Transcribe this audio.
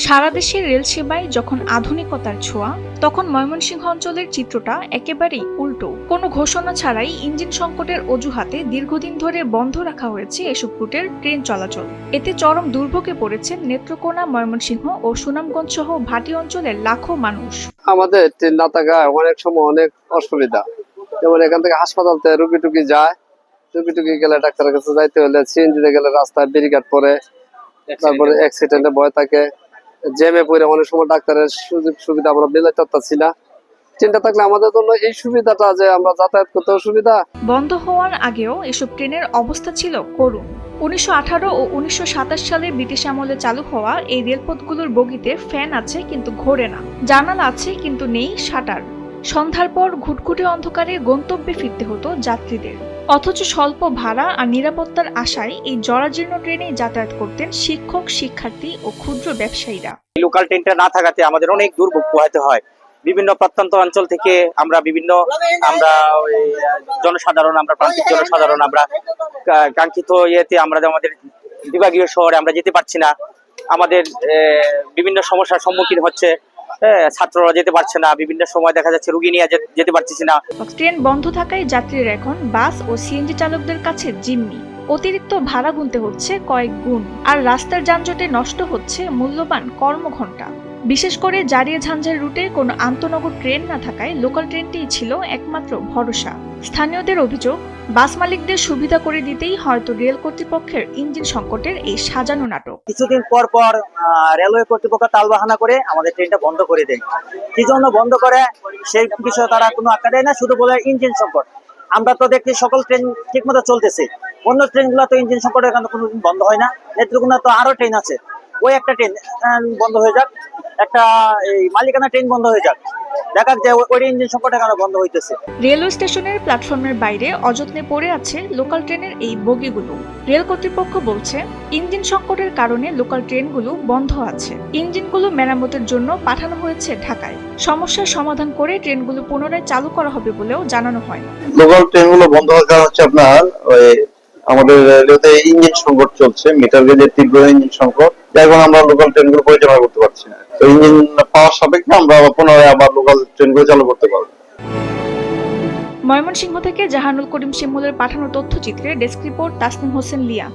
সারা দেশের রেল সেবায় যখন আধুনিকতার ছোঁয়া, তখন ময়মনসিংহ অঞ্চলের চিত্রটা একেবারেই উল্টো। কোনো ঘোষণা ছাড়াই ইঞ্জিন সংকটের অজুহাতে দীর্ঘদিন ধরে বন্ধ রাখা হয়েছে এসব রুটের ট্রেন চলাচল। এতে চরম দুর্ভোগে পড়েছেন নেত্রকোনা, ময়মনসিংহ ও সুনামগঞ্জ সহ ভাটি অঞ্চলের লাখো মানুষ। আমাদের ট্রেন না থাকা অনেক সময় অনেক অসুবিধা। যেমন এখান থেকে হাসপাতাল থেকে রুগী টুকি যায়, রুগী টুকি গেলে ডাক্তারের কাছে যাইতে হলে সিএনজিতে গেলে রাস্তায় ব্যারিকেড পরে, তারপরে অ্যাক্সিডেন্টে ভয় থাকে, জ্যামে পড়ে অনেক সময় ডাক্তারের সুযোগ সুবিধা আমরা মিলাইতে পারছি না। ট্রেনটা থাকলে আমাদের জন্য এই সুবিধাটা যে আমরা যাতায়াত করতে সুবিধা। বন্ধ হওয়ার আগেও এসব ট্রেনের অবস্থা ছিল করুণ। 1918 ও 1927 সালে ব্রিটিশ আমলে চালু হওয়া এই রেলপথগুলোর বগিতে ফ্যান আছে কিন্তু ঘোরে না, জানালা আছে কিন্তু নেই শাটার। সন্ধ্যার পর ঘুটঘুটে অন্ধকারে গন্তব্যে ফিরতে হতো যাত্রীদের, অথচ স্বল্প ভাড়া আর নিরাপত্তার আশায় এই জরাজীর্ণ ট্রেনেই যাতায়াত করতেন শিক্ষক, শিক্ষার্থী ও ক্ষুদ্র ব্যবসায়ীরা। লোকাল ট্রেনটা না থাকাতে আমাদের অনেক দুর্ভোগ পোহাতে হয়। বিভিন্ন প্রত্যন্ত অঞ্চল থেকে আমরা জনসাধারণ, আমরা প্রান্তিক জনসাধারণ, আমরা কাঙ্ক্ষিত ইয়েতে আমাদের বিভাগীয় শহরে আমরা যেতে পারছি না। আমাদের বিভিন্ন সমস্যার সম্মুখীন হচ্ছে। ছাত্ররা যেতে পারছে না, বিভিন্ন সময় দেখা যাচ্ছে রুগী নিয়ে যেতে পারছি না। ট্রেন বন্ধ থাকায় যাত্রীরা এখন বাস ও সিএনজি চালকদের কাছে জিম্মি। অতিরিক্ত ভাড়া গুনতে হচ্ছে কয়েক গুণ, আর রাস্তার যানজটে নষ্ট হচ্ছে মূল্যবান কর্মঘণ্টা। বিশেষ করে জারিয়া ঝাঞ্ঝার রুটে কোনো আন্তনগর ট্রেন না থাকায় লোকাল ট্রেনটিই ছিল একমাত্র ভরসা। স্থানীয়দের অভিযোগ, বাস মালিকদের সুবিধা করে দিতেই হয়তো রেল কর্তৃপক্ষের ইঞ্জিন সংকটের এই সাজানো নাটক। কিছুদিন পর পর রেলওয়ে কর্তৃপক্ষ তালবাহানা করে আমাদের ট্রেনটা বন্ধ করে দেয়। কি জন্য বন্ধ করে সেই বিষয়ে তারা কোনো আক্কা দেয় না, শুধু বলে ইঞ্জিন সংকট। আমরা তো দেখছি সকল ট্রেন ঠিকমতো চলতেছে, অন্য ট্রেনগুলো তো ইঞ্জিন সংকটের কারণে কোনোদিন বন্ধ হয় না। নেত্রকোনা তো আরো ট্রেন আছে, ওই একটা ট্রেন বন্ধ হয়ে যাক, একটা এই মালিকানা ট্রেন বন্ধ হয়ে যাক, দেখা যায় ওই ইঞ্জিন সংকটের কারণে বন্ধ হইতেছে। রেলওয়ে স্টেশনের প্ল্যাটফর্মের বাইরে অযত্নে পড়ে আছে লোকাল ট্রেনের এই বগিগুলো। রেল কর্তৃপক্ষ বলছে, ইঞ্জিন সংকটের কারণে লোকাল ট্রেনগুলো বন্ধ আছে। ইঞ্জিনগুলো মেরামতের জন্য পাঠানো হয়েছে ঢাকায়। সমস্যার সমাধান করে ট্রেনগুলো পুনরায় চালু করা হবে বলেও জানানো হয়। লোকাল ট্রেনগুলো বন্ধ হওয়ার কারণ হচ্ছে আপনার আমাদের রেলওয়েতে ইঞ্জিন সংকট চলছে, মিটার গেজের তীব্র ইঞ্জিন সংকট, যার কারণে আমরা লোকাল ট্রেনগুলো পরিচালনা করতে পারছি না। তো ইঞ্জিন পাওয়ার সাপেক্ষে আমরা পুনরায় আবার লোকাল ট্রেনগুলো চালু করতে পারবো। ময়মনসিংহ থেকে জাহানুল করিম শিমুলের পাঠানো তথ্যচিত্রে ডেস্ক রিপোর্ট, তাসনিম হোসেন লিয়া।